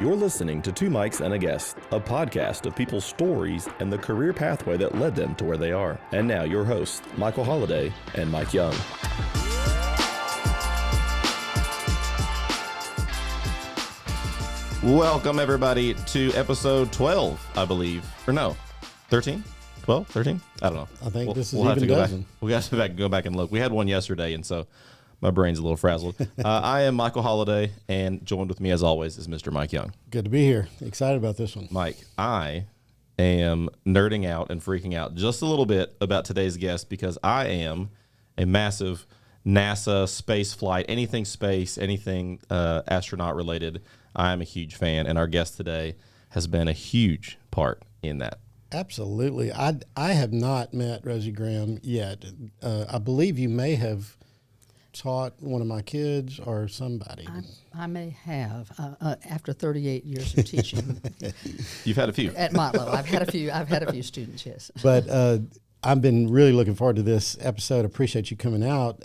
You're listening to Two Mics and a Guest, a podcast of people's stories and the career pathway that led them to where they are. And now your hosts, Michael Holliday and Mike Young. Welcome, everybody, to episode 12, I believe. Or no, 13? 12? 13? I don't know. I think this is we'll have even to go dozen. back. We have to go back and look. We had one yesterday, and so my brain's a little frazzled. I am Michael Holliday, and joined with me, as always, is Mr. Mike Young. Good to be here. Excited about this one. Mike, I am nerding out and freaking out just a little bit about today's guest because I am a massive NASA space flight, anything space, anything astronaut related. I am a huge fan, and our guest today has been a huge part in that. Absolutely. I have not met Rosie Graham yet. I believe you may have taught one of my kids or somebody. I may have after 38 years of teaching. You've had a few At Motlow. I've had a few students. Yes, but I've been really looking forward to this episode. Appreciate you coming out.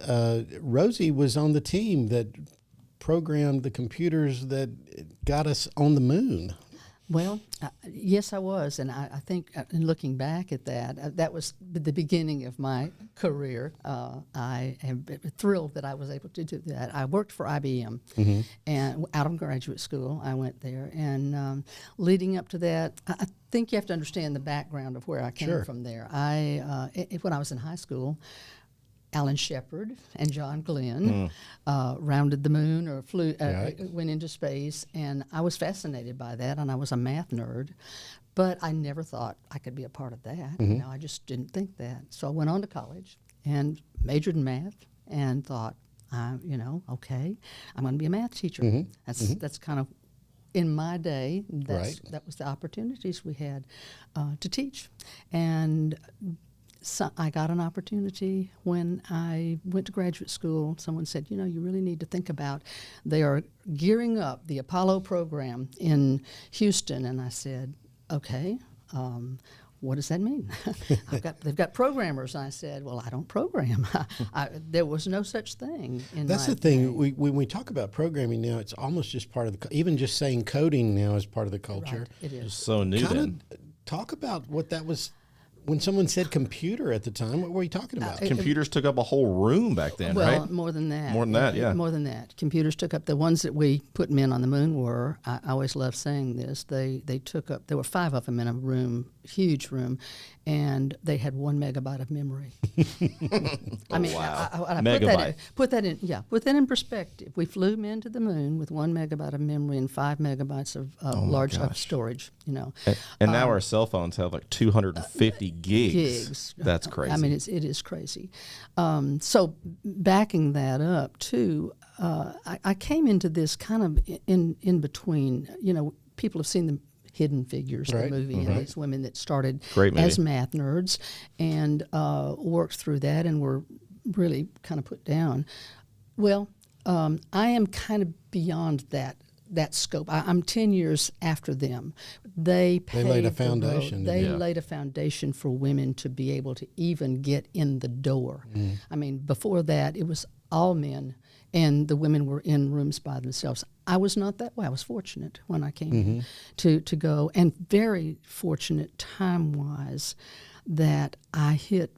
Rosie was on the team that programmed the computers that got us on the moon. Well, yes, I was, and I think in looking back at that, that was the beginning of my career. I am thrilled that I was able to do that. I worked for IBM, and out of graduate school, I went there, and leading up to that, I think you have to understand the background of where I came from there. When I was in high school, Alan Shepard and John Glenn rounded the moon or went into space, and I was fascinated by that, and I was a math nerd, but I never thought I could be a part of that. You know, I just didn't think that. So I went on to college and majored in math and thought, okay, I'm going to be a math teacher. That's kind of, in my day, that was the opportunities we had to teach. And so I got an opportunity when I went to graduate school. Someone said, you really need to think about, they are gearing up the Apollo program in Houston. And I said, okay, what does that mean? They've got programmers. And I said, well, I don't program. There was no such thing in That's my the thing. day. When we talk about programming now, it's almost just part of even just saying coding now is part of the culture. Right, it is. It's so new then. Talk about what that was. When someone said computer at the time, what were you talking about? Computers took up a whole room back then, Well, right? more than that. More than that, yeah. More than that. Computers took up, the ones that we put men on the moon were, I always love saying this, they took up, there were 5 of them in a room, huge room, and they had 1 megabyte of memory. I mean, wow. I Megabyte. put that in perspective. We flew men to the moon with 1 megabyte of memory and 5 megabytes of large storage, And now our cell phones have like 250 gigs. That's crazy. I mean, it is crazy. So backing that up too, I came into this kind of in between. People have seen the Hidden Figures, the movie, and these women that started as math nerds and worked through that and were really kind of put down. Well, I am kind of beyond that scope. I'm 10 years after them. They laid a foundation. They laid a foundation for women to be able to even get in the door. I mean, before that, it was all men, and the women were in rooms by themselves. I was not that way. I was fortunate when I came to go, and very fortunate time-wise that I hit,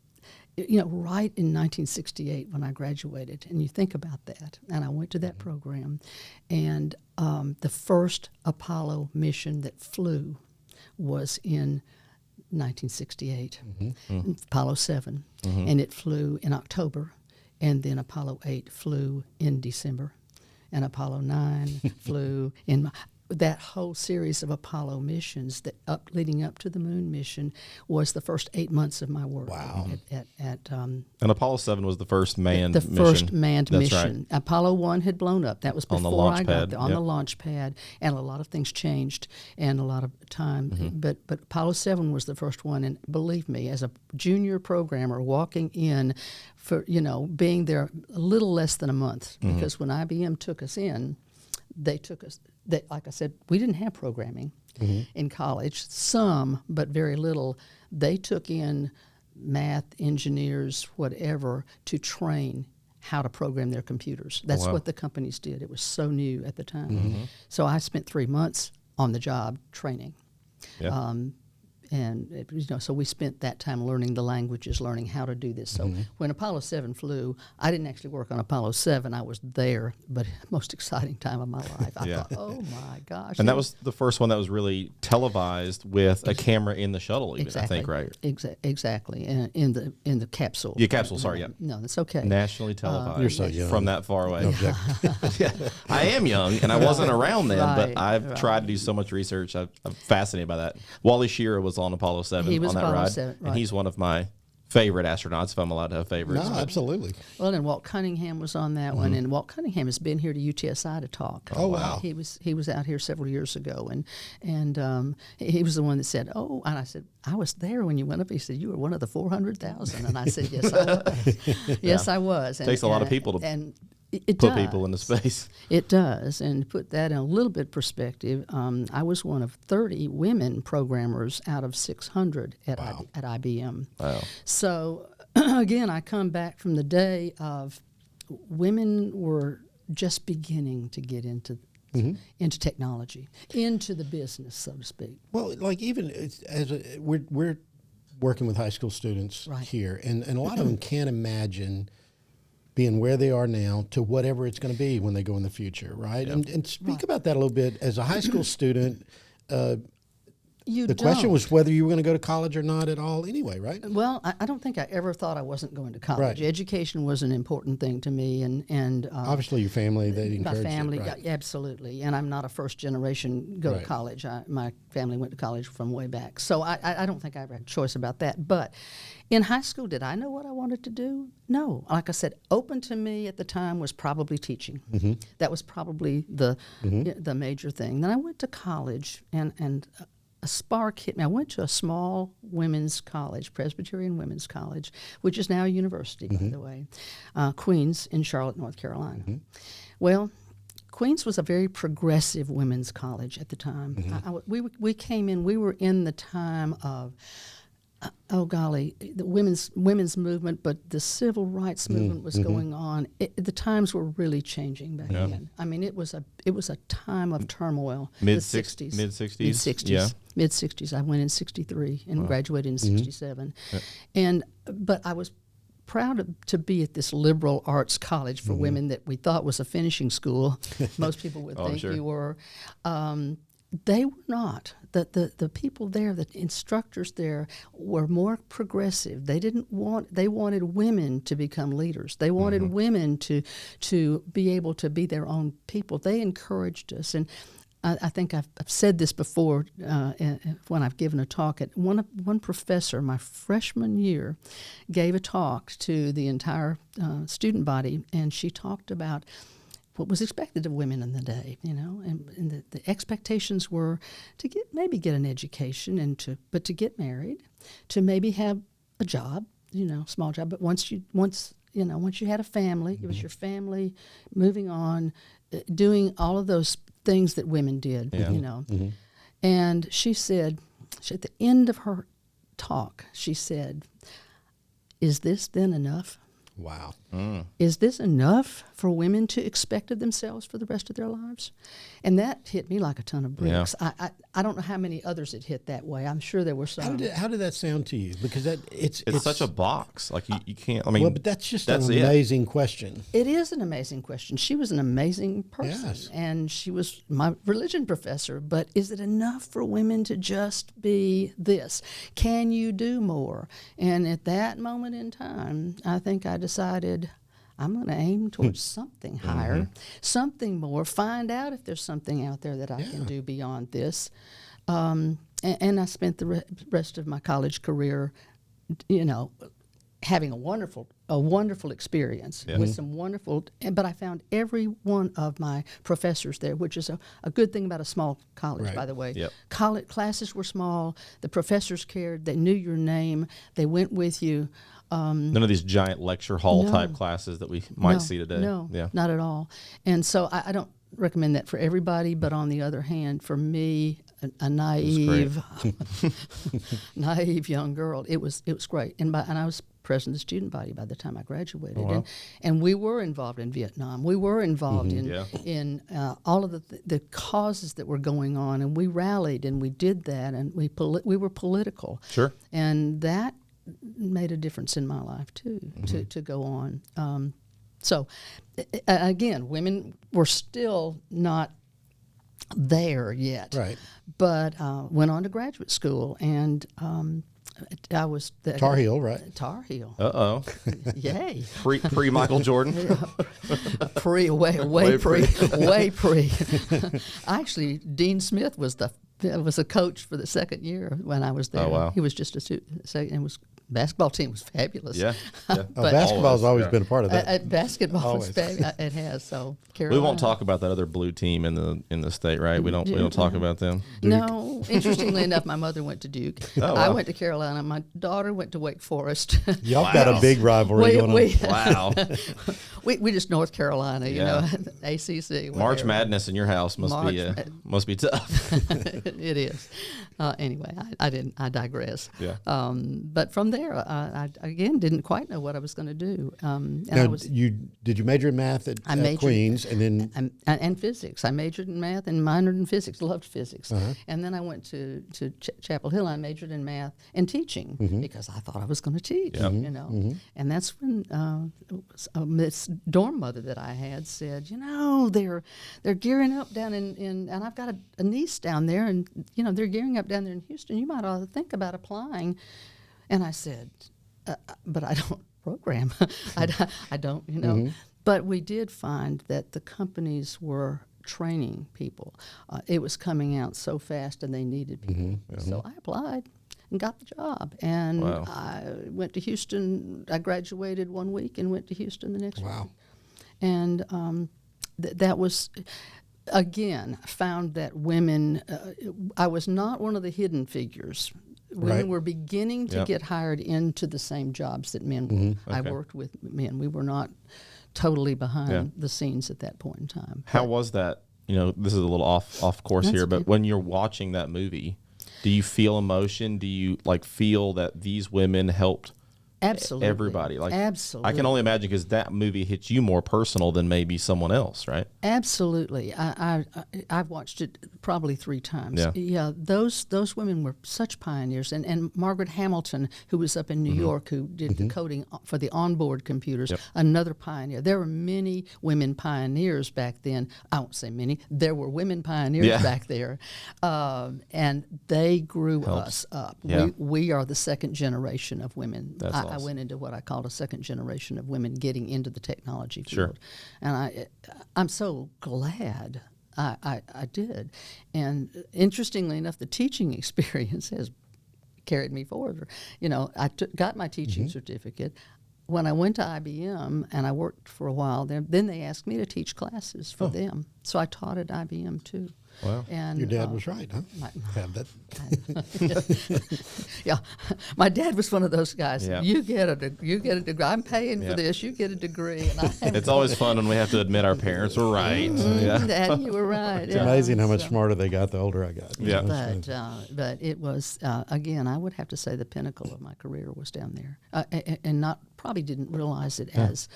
right in 1968 when I graduated. And you think about that. And I went to that program, and the first Apollo mission that flew was in 1968, Apollo 7, and it flew in October. And then Apollo 8 flew in December, and Apollo 9 flew in. That whole series of Apollo missions leading up to the moon mission was the first 8 months of my work. Wow. And Apollo 7 was the first manned mission. The first manned That's mission. Right. Apollo 1 had blown up. That was On the before launch I got pad, there, on the launch pad, and a lot of things changed and a lot of time. But Apollo 7 was the first one, and believe me, as a junior programmer walking in for, being there a little less than a month, because when IBM took us in, they took us, like I said, we didn't have programming in college, some, but very little. They took in math, engineers, whatever, to train how to program their computers. That's what the companies did. It was so new at the time. So I spent 3 months on-the-job training. Yeah. So we spent that time learning the languages, learning how to do this. So when Apollo 7 flew, I didn't actually work on Apollo 7. I was there, but most exciting time of my life. I thought, oh my gosh. And that was the first one that was really televised with a camera in the shuttle, even, exactly, I think, right? Exactly, in the capsule. Yeah, capsule, sorry, yeah. No, that's okay. Nationally televised. You're so young. From that far away. Yeah, I am young, and I wasn't around then, but I've tried to do so much research. I'm fascinated by that. Wally Shearer was on Apollo 7 He was on that Apollo ride, 7, and he's one of my favorite astronauts, if I'm allowed to have favorites. No, absolutely. Well, and Walt Cunningham was on that one, and Walt Cunningham has been here to UTSI to talk. Oh, wow. He was out here several years ago, and he was the one that said, "Oh," and I said, "I was there when you went up." He said, "You were one of the 400,000," and I said, "Yes, I was. Yes, I was." Takes a lot of people to and it put does. people into space. It does, and to put that in a little bit perspective, I was one of 30 women programmers out of 600 at IBM. Wow. So again, I come back from the day of women were just beginning to get into technology, into the business, so to speak. Well, like even we're working with high school students here, and a lot of them can't imagine being where they are now to whatever it's going to be when they go in the future, right? Yep. And speak about that a little bit. As a high school student, the question was whether you were going to go to college or not at all anyway, right? Well, I don't think I ever thought I wasn't going to college. Right. Education was an important thing to me, and obviously your family, they encouraged my family, it, right? Absolutely. And I'm not a first generation go to college. My family went to college from way back. So I don't think I ever had a choice about that. But in high school, did I know what I wanted to do? No. Like I said, open to me at the time was probably teaching. That was probably the major thing. Then I went to college, and a spark hit me. I went to a small women's college, Presbyterian Women's College, which is now a university, by the way, Queens in Charlotte, North Carolina. Well, Queens was a very progressive women's college at the time. We came in, we were in the time of, oh golly, the women's movement, but the civil rights movement was going on. The times were really changing back then. I mean, it was a time of turmoil. Mid 60s. Mid 60s. I went in 63 and graduated in 67, but I was proud to be at this liberal arts college for women that we thought was a finishing school. Most people would think you were. They were not. The people there, the instructors there, were more progressive. They wanted women to become leaders. They wanted women to be able to be their own people. They encouraged us. And I think I've said this before when I've given a talk. One professor, my freshman year, gave a talk to the entire student body, and she talked about what was expected of women in the day, and the expectations were to maybe get an education but to get married, to maybe have a job, small job. But once you had a family, it was your family, moving on, doing all of those things that women did, And she said, at the end of her talk, she said, "Is this then enough?" Wow. Is this enough for women to expect of themselves for the rest of their lives? And that hit me like a ton of bricks. Yeah. I don't know how many others it hit that way. I'm sure there were some. How did that sound to you? Because it's such a box. Like you can't. I mean, well, but that's an amazing question. It is an amazing question. She was an amazing person, yes. And she was my religion professor. But is it enough for women to just be this? Can you do more? And at that moment in time, I think I decided I'm going to aim towards something higher, something more, find out if there's something out there that I can do beyond this. And I spent the rest of my college career, having a wonderful experience with some wonderful, but I found every one of my professors there, which is a good thing about a small college, by the way. Yep. College classes were small. The professors cared. They knew your name. They went with you. None of these giant lecture hall type classes that we might see today. No, not at all. And so I don't recommend that for everybody, but on the other hand, for me, a naive young girl, it was great. And I was president of the student body by the time I graduated. wow. And we were involved in Vietnam. We were involved Mm-hmm. in all of the causes that were going on, and we rallied and we did that, and we were political. Sure. And that made a difference in my life too, to go on. So again, women were still not there yet. Right. But went on to graduate school, and I was Tar Heel, right? Tar Heel. Uh-oh. Yay. Pre Michael Jordan. Way pre. Actually, Dean Smith was a coach for the second year when I was there. Oh, wow. He was just a student, and basketball team was fabulous. Yeah. Oh, But- basketball's always yeah. been a part of that. Basketball Always. was fabulous. It has. So We Carolina. won't talk about that other blue team in the state, right? We don't talk about them. No, interestingly enough, my mother went to Duke. Oh, I wow. went to Carolina. My daughter went to Wake Forest. Y'all got a big rivalry going on. Wow. we just North Carolina, you Yeah. know, ACC. March whatever. Madness in your house must be tough. It is. Anyway, I digress. Yeah. But from there, I again didn't quite know what I was going to do. And Now, I was did you major in math at majored- Queens, and then and physics. I majored in math and minored in physics. Loved physics. Uh-huh. And then I went to Chapel Hill. I majored in math and teaching because I thought I was going to teach. Yep. You know, and that's when this dorm mother that I had said, you know, they're gearing up down in and I've got a niece down there, and you know they're gearing up down there in Houston. You might ought to think about applying. And I said, but I don't program. I don't, you know. But we did find that the companies were training people. It was coming out so fast, and they needed people. So I applied and got the job. And Wow. I went to Houston. I graduated one week and went to Houston the next Wow. week. And that was, again, found that women, I was not one of the hidden figures. Women Right. were beginning to Yep. get hired into the same jobs that men were. I Okay. worked with men. We were not totally behind Yeah. the scenes at that point in time. How was that? You know, this is a little off course That's here, but okay. when you're watching that movie, do you feel emotion? Do you feel that these women helped Absolutely. everybody? Absolutely. I can only imagine because that movie hits you more personal than maybe someone else, right? Absolutely. I've watched it probably 3 times. Yeah. Those women were such pioneers. And Margaret Hamilton, who was up in New York, who did the coding for the onboard computers, another pioneer. There were many women pioneers back then. I won't say many. There were women pioneers back there. And they grew us up. Yeah. We are the second generation of women. That's I awesome. went into what I called a second generation of women getting into the technology field. Sure. And I'm so glad I did. And interestingly enough, the teaching experience has carried me forward. You know, I got my teaching certificate. When I went to IBM and I worked for a while there, then they asked me to teach classes for them. So I taught at IBM too. Wow. And Your dad was right, huh? Have that. yeah, my dad was one of those guys. Yeah. You get a degree. I'm paying Yeah. for this. You get a degree. And I have It's always fun when we have to admit our parents were right. Yeah. Dad, you were right. It's amazing how much smarter they got the older I got. Yeah. But it was again. I would have to say the pinnacle of my career was down there, and probably didn't realize it as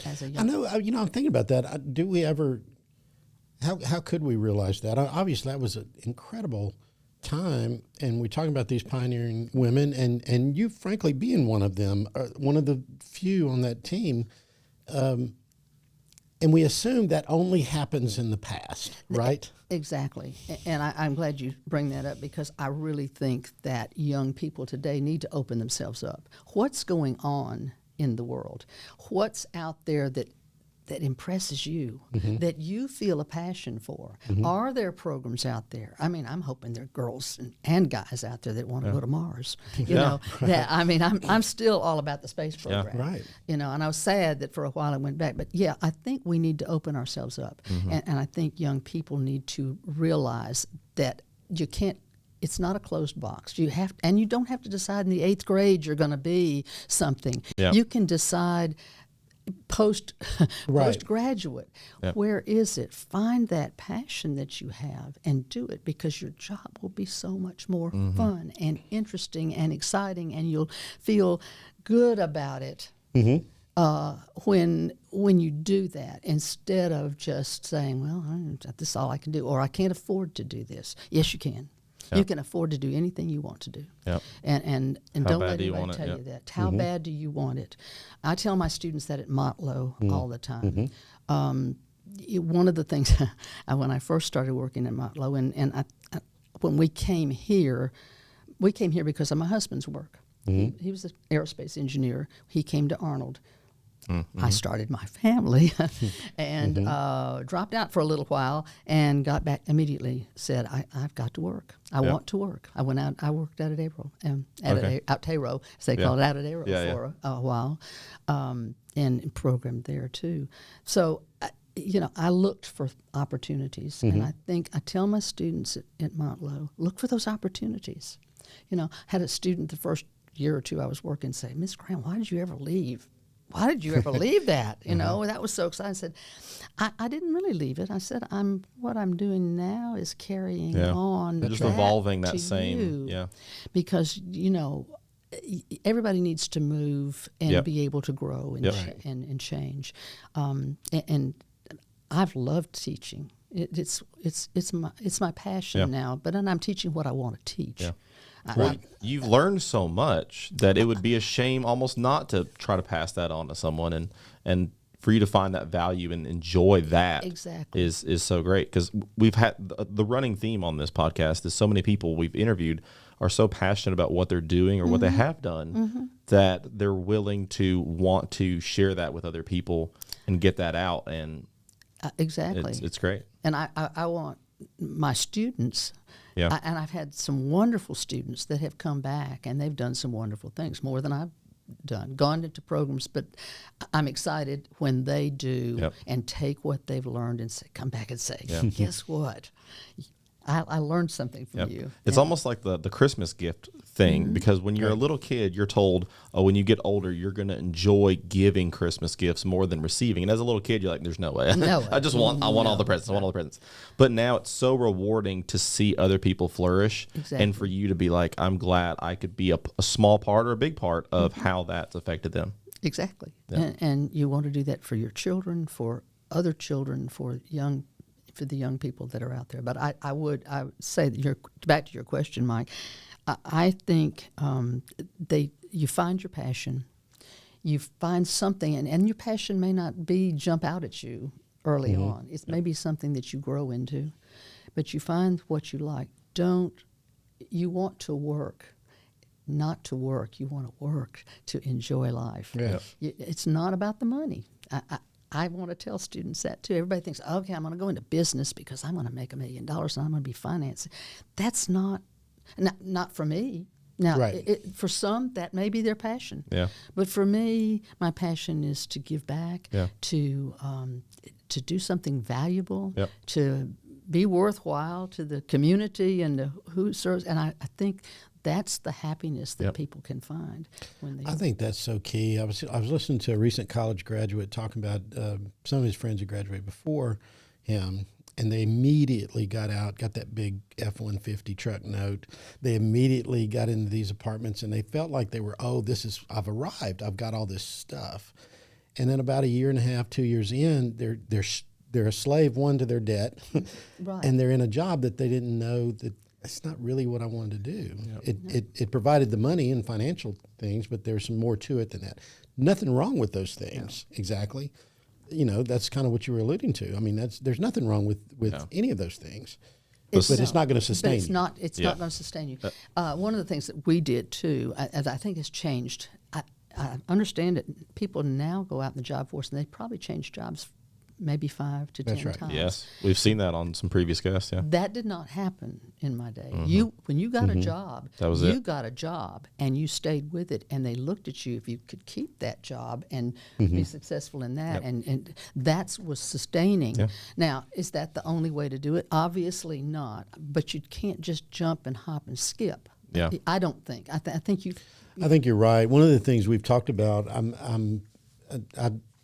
a young. I know. I'm thinking about that. Do we ever? How could we realize that? Obviously, that was an incredible time, and we're talking about these pioneering women, and you, frankly, being one of them, one of the few on that team. And we assume that only happens in the past, right? Exactly. And I'm glad you bring that up because I really think that young people today need to open themselves up. What's going on in the world? What's out there that impresses you, that you feel a passion for? Are there programs out there? I mean, I'm hoping there are girls and guys out there that want to go to Mars. You know, that I mean, I'm still all about the space program. Right. You know, and I was sad that for a while I went back. But yeah, I think we need to open ourselves up. And I think young people need to realize that you can't, it's not a closed box. You don't have to decide in the 8th grade you're going to be something. Yeah. You can decide, postgraduate. Yep. Where is it? Find that passion that you have and do it, because your job will be so much more fun and interesting and exciting, and you'll feel good about it when you do that, instead of just saying, well, this is all I can do, or I can't afford to do this. Yes, you can. Yep. You can afford to do anything you want to do. Yep. And How don't bad let do you anybody want it? tell Yep. you that. How bad do you want it? I tell my students that at Montlow all the time. One of the things, when I first started working at Montlow, and when we came here because of my husband's work. He was an aerospace engineer. He came to Arnold. I started my family and dropped out for a little while and got back immediately. Said, I've got to work. I want to work. I went out. I worked out at Aero, Outero, as they call it, out at Aero for a while, and programmed there too. So, I looked for opportunities, and I tell my students at Montlow, look for those opportunities. Had a student the first year or two I was working say, Miss Graham, why did you ever leave? Why did you ever leave that? That was so exciting. I said, I didn't really leave it. I said, what I'm doing now is carrying on. Just evolving that same, Because, everybody needs to move and be able to grow and change. And I've loved teaching. It's my passion now, but then I'm teaching what I want to teach. Yeah. Well, you've learned so much that it would be a shame almost not to try to pass that on to someone, and for you to find that value and enjoy that is so great, because we've had the running theme on this podcast is so many people we've interviewed are so passionate about what they're doing or what they have done that they're willing to want to share that with other people and get that out, and it's great. And I want my students. Yeah. And I've had some wonderful students that have come back, and they've done some wonderful things, more than I've done, gone into programs. But I'm excited when they do and take what they've learned and come back and say, guess what? I learned something from you. It's almost like the Christmas gift thing, because when you're a little kid, you're told, when you get older, you're going to enjoy giving Christmas gifts more than receiving. And as a little kid, you're like, there's no way. No, I want all the presents. I want all the presents. But now it's so rewarding to see other people flourish, and for you to be like, I'm glad I could be a small part or a big part of how that's affected them. Exactly. Yeah. And you want to do that for your children, for other children, for the young people that are out there. But I would say that back to your question, Mike, I think you find your passion, you find something, and your passion may not be jump out at you early on. It's maybe something that you grow into, but you find what you like. You want to work, not to work. You want to work to enjoy life. Yeah. It's not about the money. I want to tell students that too. Everybody thinks, okay, I'm going to go into business because I'm going to make $1 million and I'm going to be financing. That's not for me. Now, for some, that may be their passion. Yeah. But for me, my passion is to give back, to do something valuable, to be worthwhile to the community and to who serves. And I think that's the happiness that people can find when they. I think that's so key. I was listening to a recent college graduate talking about some of his friends who graduated before him, and they immediately got that big F-150 truck note. They immediately got into these apartments, and they felt like they were, I've arrived. I've got all this stuff. And then about a year and a half, 2 years in, they're a slave, to their debt, and they're in a job that they didn't know that. It's not really what I wanted to do. Yep. It provided the money and financial things, but there's some more to it than that. Nothing wrong with those things. Yeah. Exactly. That's kind of what you were alluding to. I mean, there's nothing wrong with any of those things. But it's not going to sustain you. It's not going to sustain you. One of the things that we did too, as I think has changed, I understand that people now go out in the job force and they probably change jobs maybe 5 to 10 times. Yes, we've seen that on some previous guests. Yeah, that did not happen in my day. When you got a job, got a job, and you stayed with it, and they looked at you if you could keep that job and be successful in that, and that was sustaining. Yeah. Now, is that the only way to do it? Obviously not. But you can't just jump and hop and skip. Yeah, I don't think. I think you. I think you're right. One of the things we've talked about,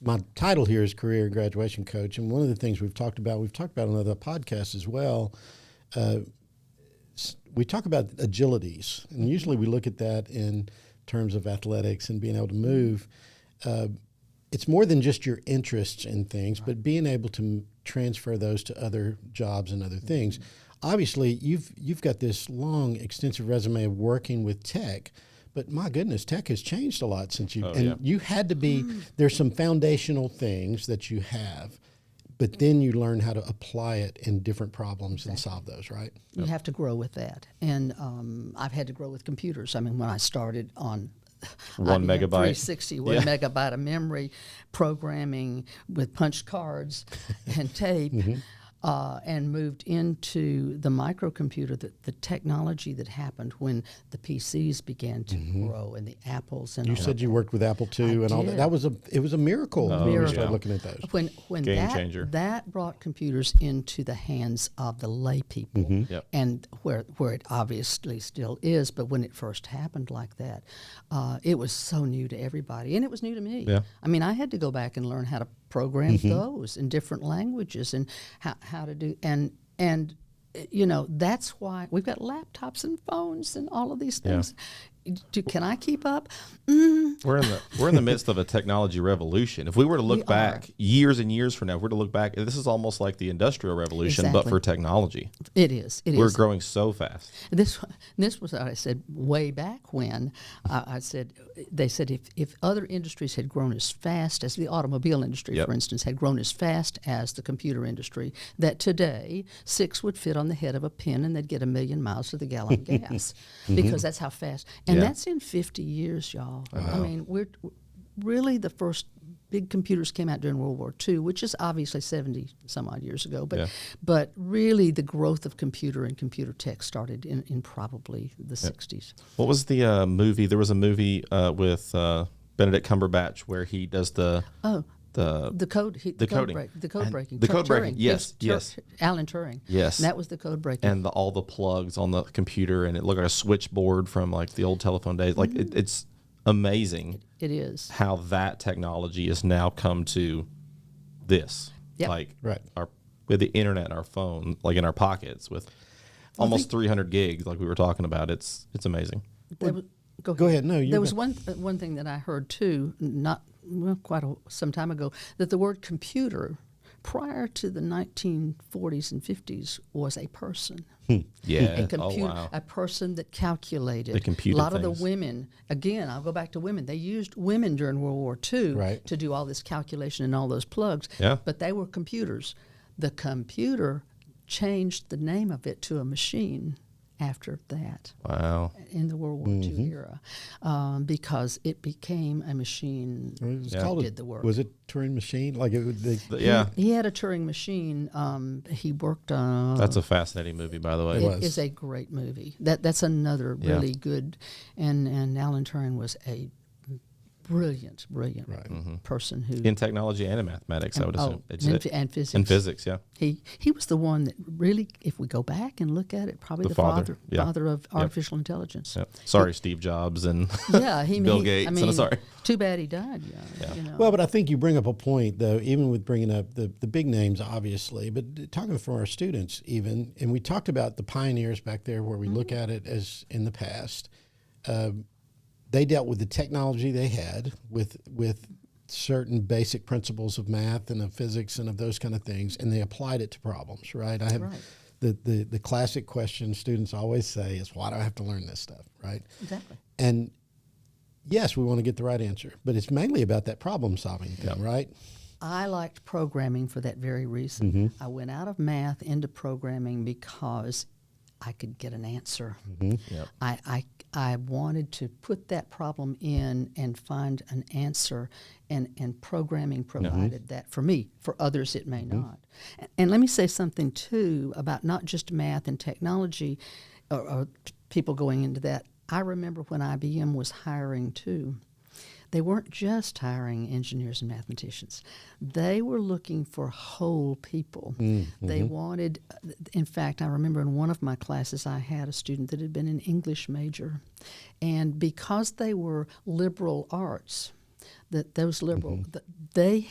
my title here is career and graduation coach, and one of the things we've talked about on other podcasts as well. We talk about agilities, and usually we look at that in terms of athletics and being able to move. It's more than just your interests in things, but being able to transfer those to other jobs and other things. Obviously, you've got this long, extensive resume of working with tech, but my goodness, tech has changed a lot since you. You had to be. There's some foundational things that you have, but then you learn how to apply it in different problems and solve those. Right? You have to grow with that, and I've had to grow with computers. I mean, when I started on 1 IBM megabyte. 360, 1 megabyte of memory, programming with punch cards and tape, and moved into the microcomputer, the technology that happened when the PCs began to grow and the Apples and You all said of you worked with Apple II and all that. did. That was it was a miracle when you Miracle. started looking at those. when Game that changer. that brought computers into the hands of the lay people, Yep. and where it obviously still is, but when it first happened like that, it was so new to everybody, and it was new to me. Yeah. I mean, I had to go back and learn how to program those in different languages and how to do and you know, that's why we've got laptops and phones and all of these things. Can I keep up? We're in the midst of a technology revolution. If we were to look back years and years from now, if we're to look back, this is almost like the Industrial Revolution, but Exactly. for technology. It is. We're growing so fast. This was what I said way back when. They said if other industries had grown as fast as the automobile industry, Yep. for instance, had grown as fast as the computer industry, that today 6 would fit on the head of a pin and they'd get 1,000,000 miles to the gallon of gas, because that's how fast. And Yeah. that's in 50 years, y'all. I mean, we're really the first big computers came out during World War II, which is obviously 70 some odd years ago. But really the growth of computer and computer tech started in probably the 60s. What was the movie? There was a movie with Benedict Cumberbatch where he does the coding. The code breaking. Yes, yes. Alan Turing. Yes. And that was the code breaking. and all the plugs on the computer, and it looked like a switchboard from like the old telephone days. Like it's amazing It is. how that technology has now come to this. Yep. Like Right. with the internet and our phone, like in our pockets with almost 300 gigs, like we were talking about. It's amazing. Go ahead. No, you There was go. one thing that I heard too, some time ago, that the word computer prior to the 1940s and 50s was a person. Yeah. A computer, Oh wow. a person that calculated. They computed a lot of things. the women, again, I'll go back to women. They used women during World War II Right. to do all this calculation and all those plugs. Yeah. But they were computers. The computer changed the name of it to a machine after that Wow. in the World War II era, because it became a machine It was Yeah. called did the work. Was it Turing machine? Like it would. Yeah. He had a Turing machine. He worked. That's a fascinating movie, by the way. It It was. is a great movie. That's another Yeah. really good, and Alan Turing was a brilliant person who In technology and in mathematics, I would assume. and physics. In physics, yeah. He was the one that really, if we go back and look at it, probably The the father, yeah. father of artificial intelligence. Yeah. Sorry, Steve Jobs and Yeah, Bill Gates. I mean, sorry. too bad he died. Yeah. You know. Well, but I think you bring up a point, though, even with bringing up the big names, obviously, but talking for our students even, and we talked about the pioneers back there where we look at it as in the past. They dealt with the technology they had with certain basic principles of math and of physics and of those kind of things, and they applied it to problems, right? I have Right. the classic question students always say is, why do I have to learn this stuff, right? Exactly. And yes, we want to get the right answer, but it's mainly about that problem solving thing, right? I liked programming for that very reason. Mm-hmm. I went out of math into programming because I could get an answer. Mm-hmm. Yep. I wanted to put that problem in and find an answer, and programming provided that for me. For others, it may not. And let me say something, too, about not just math and technology or people going into that. I remember when IBM was hiring, too. They weren't just hiring engineers and mathematicians. They were looking for whole people. They wanted, in fact, I remember in one of my classes I had a student that had been an English major. And because they were liberal arts, that those liberal, they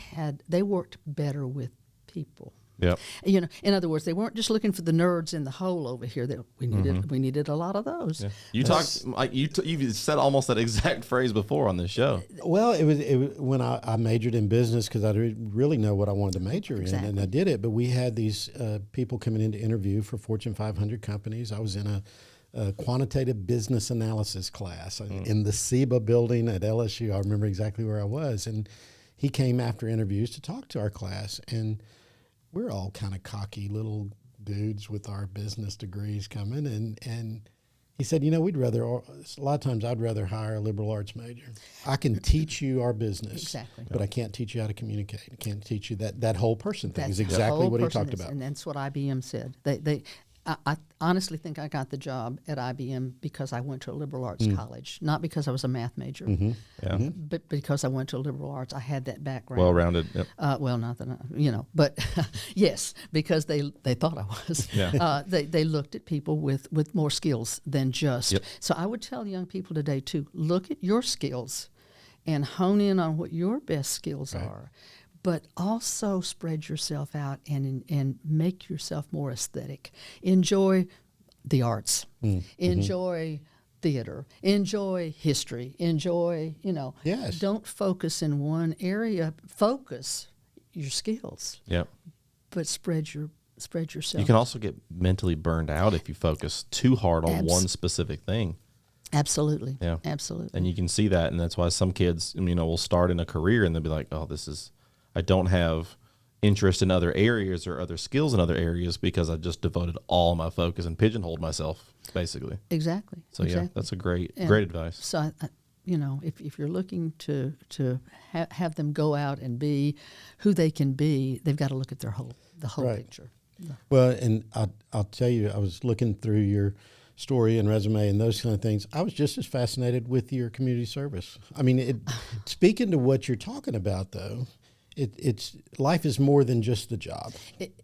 worked better with people. Yep. You know, in other words, they weren't just looking for the nerds in the hole over here. That we needed a lot of those. Yeah. You talked like you've said almost that exact phrase before on this show. Well, it was when I majored in business because I didn't really know what I wanted to major in, and I did it. But we had these people coming in to interview for Fortune 500 companies. I was in a quantitative business analysis class in the SEBA building at LSU. I remember exactly where I was, and he came after interviews to talk to our class, and we're all kind of cocky little dudes with our business degrees coming, and he said, you know, a lot of times I'd rather hire a liberal arts major. I can teach you our business, exactly, but I can't teach you how to communicate. I can't teach you that whole person thing. That's Is exactly what he talked is, about. and that's what IBM said. I honestly think I got the job at IBM because I went to a liberal arts college, not because I was a math major, but because I went to a liberal arts. I had that background. Well-rounded. Yep. Well, not that but yes, because they thought I was. Yeah. They looked at people with more skills than just. Yep. So I would tell young people today too, look at your skills, and hone in on what your best skills are. But also spread yourself out and make yourself more aesthetic. Enjoy the arts. Enjoy theater. Enjoy history. Enjoy, Yes. Don't focus in one area. Focus your skills. Yep. But spread yourself. You can also get mentally burned out if you focus too hard on one specific thing. Absolutely. Yeah. Absolutely. And you can see that, and that's why some kids, will start in a career and they'll be like, oh, I don't have interest in other areas or other skills in other areas because I just devoted all my focus and pigeonholed myself, basically. Exactly. So, exactly. yeah, that's a great advice. So, if you're looking to have them go out and be who they can be, they've got to look at the whole picture. Well, and I'll tell you, I was looking through your story and resume and those kind of things. I was just as fascinated with your community service. I mean, speaking to what you're talking about, though, it's life is more than just the job,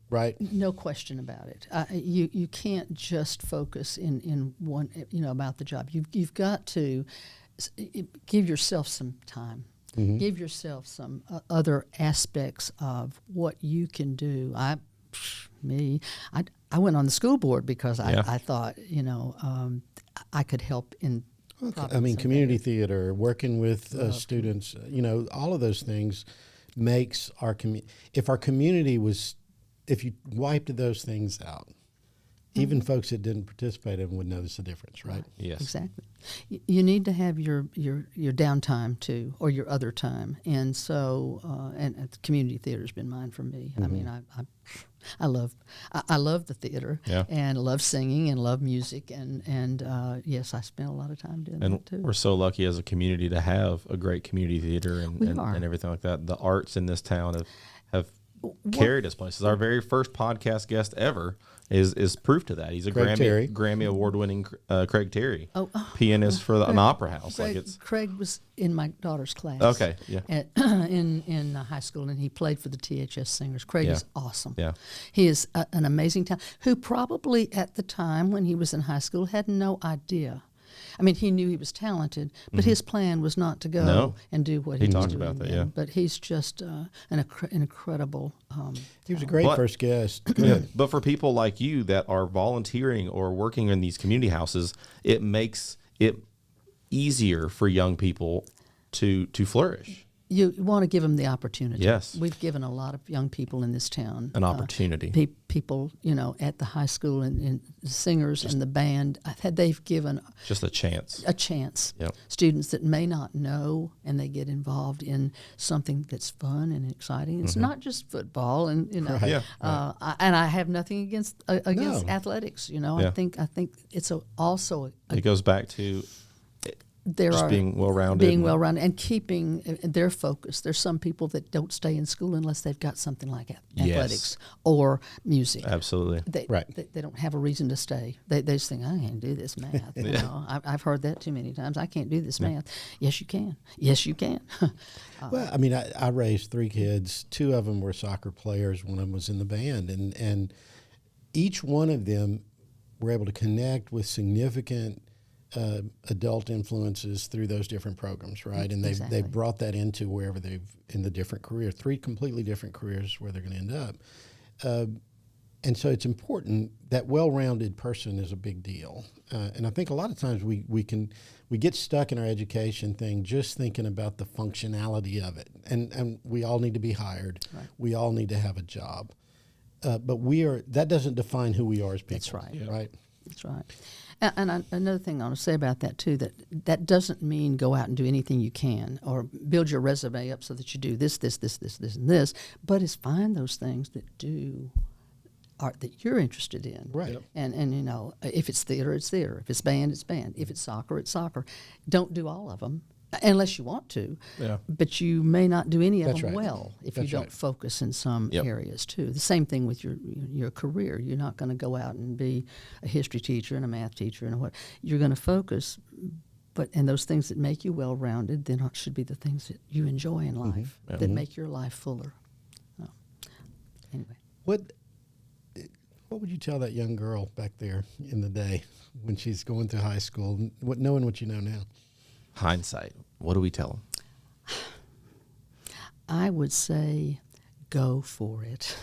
right? No question about it. You can't just focus in one, about the job. You've got to give yourself some time. Give yourself some other aspects of what you can do. I went on the school board because I thought, I could help in. Community theater, working with students, all of those things makes our community. If our community if you wiped those things out, even folks that didn't participate in would notice the difference, right? Yes. Exactly. You need to have your downtime too, or your other time, and so and community theater's been mine for me. I mean, I love the theater, and love singing and love music, and yes, I spent a lot of time doing that too. We're so lucky as a community to have a great community theater and everything like that. The arts in this town have carried us places. Our very first podcast guest ever is proof to that. He's a Grammy Award-winning Craig Terry, pianist for an opera house. Craig was in my daughter's class. Okay, yeah. In high school, and he played for the THS Singers. Craig is awesome. Yeah, he is an amazing talent. Who probably at the time when he was in high school had no idea. I mean, he knew he was talented, but his plan was not to go and do what he was talked doing about that. then. Yeah, but he's just an incredible. He was a great first guest. But for people like you that are volunteering or working in these community houses, it makes it easier for young people to flourish. You want to give them the opportunity. Yes. We've given a lot of young people in this town an opportunity. People, at the high school and the singers and the band, they've given just a chance. Yep. Students that may not know, and they get involved in something that's fun and exciting. It's not just football, and Right. And I have nothing against athletics. I think it's also it goes back to. Being well-rounded. And keeping their focus. There's some people that don't stay in school unless they've got something like athletics or music. Absolutely. They don't have a reason to stay. They just think, I can't do this math. I've heard that too many times. I can't do this math. Yes, you can. Yes, you can. Well, I mean, I raised 3 kids. 2 of them were soccer players. One of them was in the band. And each one of them were able to connect with significant adult influences through those different programs, right? And Exactly. they've brought that into wherever they've in the different career, 3 completely different careers where they're going to end up. And so it's important that well-rounded person is a big deal. And I think a lot of times we get stuck in our education thing just thinking about the functionality of it. And we all need to be hired. Right. We all need to have a job. But that doesn't define who we are as people. That's right. Yeah. Right? That's right. Another thing I want to say about that, too, that doesn't mean go out and do anything you can or build your resume up so that you do this, and this, but it's find those things that art that you're interested in. Right. Yep. And if it's theater, it's theater. If it's band, it's band. If it's soccer, it's soccer. Don't do all of them unless you want to. Yeah. But you may not do any of That's them right. well if That's you don't right. focus in some Yep. areas too. The same thing with your career. You're not going to go out and be a history teacher and a math teacher and what. You're going to focus, and those things that make you well-rounded then should be the things that you enjoy in life that make your life fuller. So, anyway. What would you tell that young girl back there in the day when she's going through high school, knowing what you know now? Hindsight. What do we tell them? I would say go for it.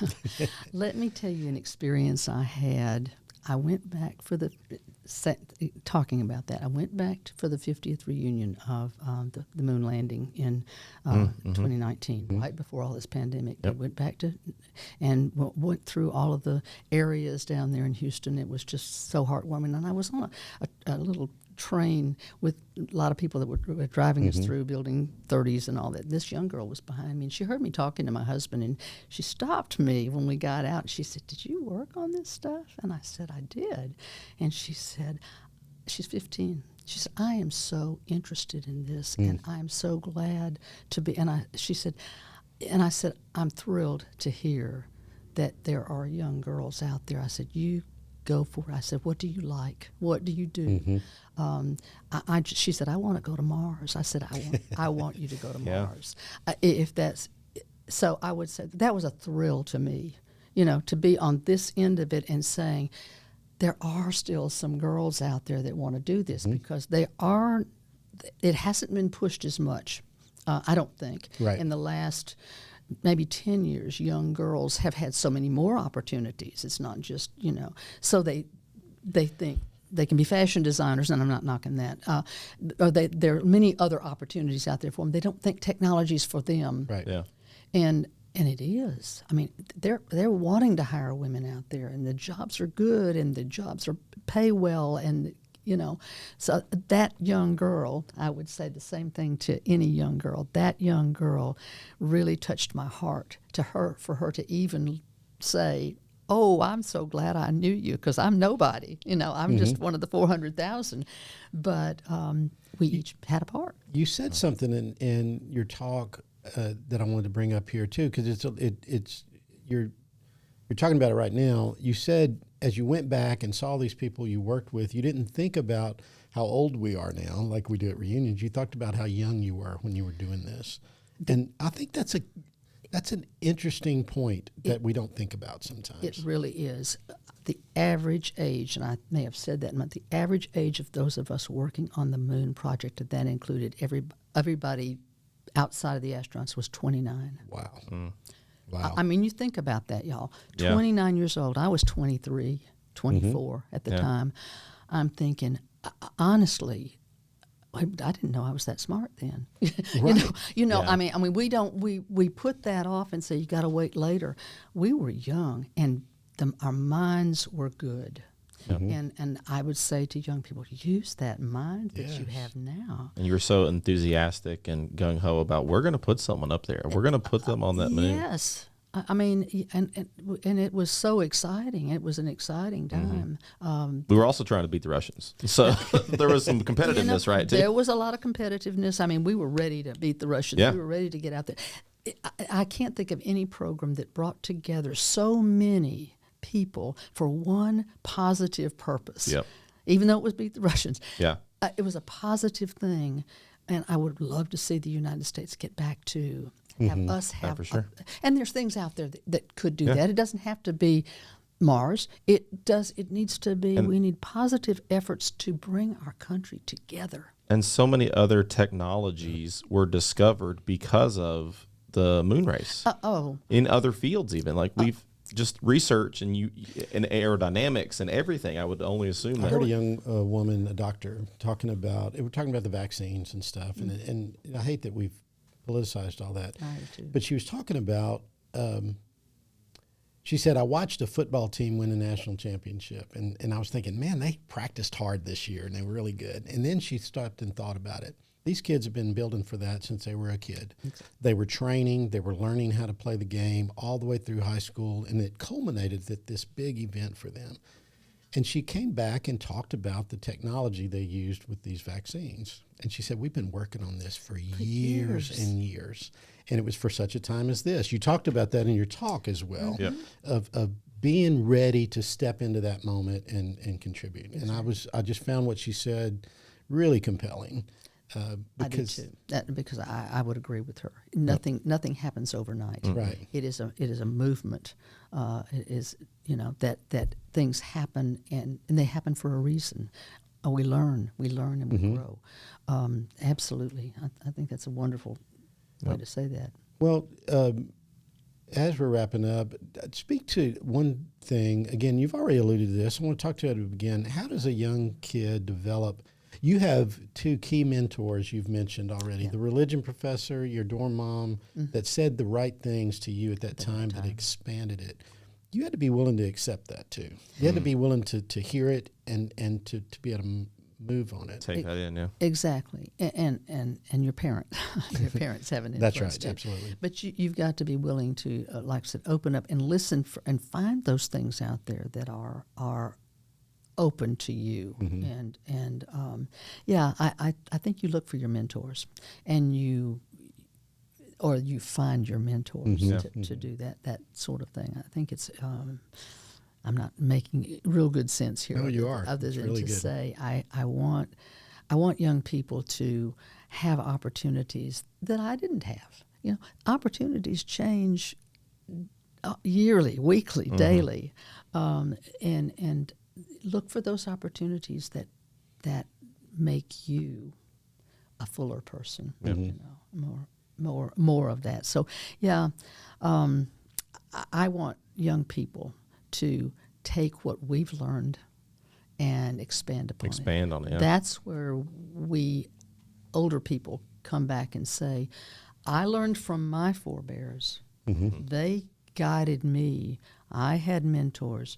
Let me tell you an experience I had. I went back for talking about that. I went back for the 50th reunion of the moon landing in 2019, right before all this pandemic. Yep. I went back and went through all of the areas down there in Houston. It was just so heartwarming. And I was on a little train with a lot of people that were driving us through building 30s and all that. This young girl was behind me, and she heard me talking to my husband, and she stopped me when we got out. She said, "Did you work on this stuff?" And I said, "I did." And she said, she's 15. She said, "I am so interested in this, and I am so glad to be." She said, and I said, "I'm thrilled to hear that there are young girls out there." I said, "You go for it." I said, "What do you like? What do you do?" She said, "I want to go to Mars." I said, I want you to go to Yeah. Mars. If that's so, I would say that was a thrill to me, to be on this end of it and saying there are still some girls out there that want to do this because it hasn't been pushed as much, I don't think, Right. in the last maybe 10 years. Young girls have had so many more opportunities. It's not just, so they think they can be fashion designers, and I'm not knocking that. Or there are many other opportunities out there for them. They don't think technology is for them. Right. Yeah. And it is. I mean, they're wanting to hire women out there, and the jobs are good, and the jobs pay well, and so that young girl, I would say the same thing to any young girl. That young girl really touched my heart for her to even say, "Oh, I'm so glad I knew you," because I'm nobody. I'm just one of the 400,000. But we each had a part. You said something in your talk that I wanted to bring up here too, because you're talking about it right now. You said as you went back and saw these people you worked with, you didn't think about how old we are now, like we do at reunions. You talked about how young you were when you were doing this, and I think that's an interesting point that we don't think about sometimes. It really is. The average age, and I may have said that, but the average age of those of us working on the moon project, and that included everybody outside of the astronauts, was 29. Wow. Wow. I mean, you think about that, y'all. Yeah. 29 years old. I was 23, 24 at the time. I'm thinking, honestly, I didn't know I was that smart then. Right. Yeah. I mean, we put that off and say you got to wait later. We were young, and our minds were good. And I would say to young people, use that mind that you have now. And you were so enthusiastic and gung ho about we're going to put someone up there. We're going to put them on that moon. Yes. I mean, and it was so exciting. It was an exciting time. We were also trying to beat the Russians. So there was some competitiveness, right, too? There was a lot of competitiveness. I mean, we were ready to beat the Russians. Yeah. We were ready to get out there. I can't think of any program that brought together so many people for one positive purpose. Yep. Even though it was beat the Russians. Yeah. It was a positive thing, and I would love to see the United States get back to have us have. for sure. And there's things out there that could do that. It doesn't have to be Mars. It needs to be, we need positive efforts to bring our country together. And so many other technologies were discovered because of the moon race. In other fields, even like we've just research and aerodynamics and everything. I would only assume that. I heard a young woman, a doctor, we're talking about the vaccines and stuff, and I hate that we've politicized all that. I do too. But she was talking about. She said, I watched a football team win a national championship, and I was thinking, man, they practiced hard this year, and they were really good. And then she stopped and thought about it. These kids have been building for that since they were a kid. Exactly. They were training, they were learning how to play the game all the way through high school, and it culminated at this big event for them. And she came back and talked about the technology they used with these vaccines. And she said, we've been working on this for years and years. And it was for such a time as this. You talked about that in your talk as well, of being ready to step into that moment and contribute. And I just found what she said really compelling. I do too. Because I would agree with her. Nothing happens overnight. Right. It is a movement. It is that things happen and they happen for a reason. We learn and we grow. Absolutely, I think that's a wonderful way to say that. Well, as we're wrapping up, speak to one thing. Again, you've already alluded to this. I want to talk to you again. How does a young kid develop? You have two key mentors you've mentioned already, the religion professor, your dorm mom, that said the right things to you at that time that expanded it. You had to be willing to accept that too. You had to be willing to hear it and to be able to move on it. Take that in, yeah. Exactly. And your parents have an influence That's right, too. absolutely. But you've got to be willing to, like I said, open up and listen and find those things out there that are open to you. I think you look for your mentors and you find your mentors to do that sort of thing. I think it's I'm not making real good sense here. No, you are. Other it's than really to good. say I want young people to have opportunities that I didn't have. Opportunities change yearly, weekly, daily, and look for those opportunities that make you a fuller person. More of that. So I want young people to take what we've learned and expand upon it. Expand on it. Yeah. That's where we older people come back and say, I learned from my forebears. They guided me. I had mentors.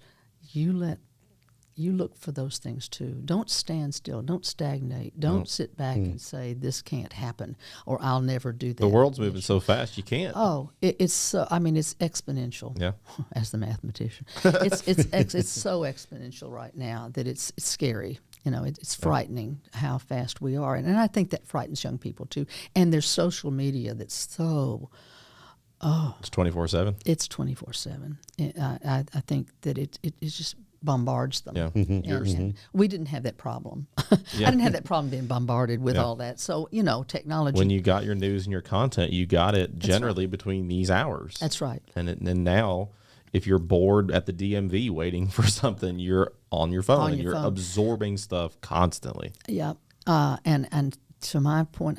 You look for those things too. Don't stand still. Don't stagnate. Don't sit back and say, this can't happen or I'll never do that. The world's moving so fast, you can't. Oh, it's so, it's exponential. Yeah. As the mathematician. It's so exponential right now that it's scary. It's frightening how fast we are. And I think that frightens young people too. And there's social media that's so... It's 24/7. It's 24/7. I think that it just bombards them. Yeah. And we didn't have that problem. I didn't have that problem being bombarded with all that. So, technology. When you got your news and your content, you got it generally between these hours. That's right. And now, if you're bored at the DMV waiting for something, you're on your phone and you're absorbing stuff constantly. Yeah. And to my point,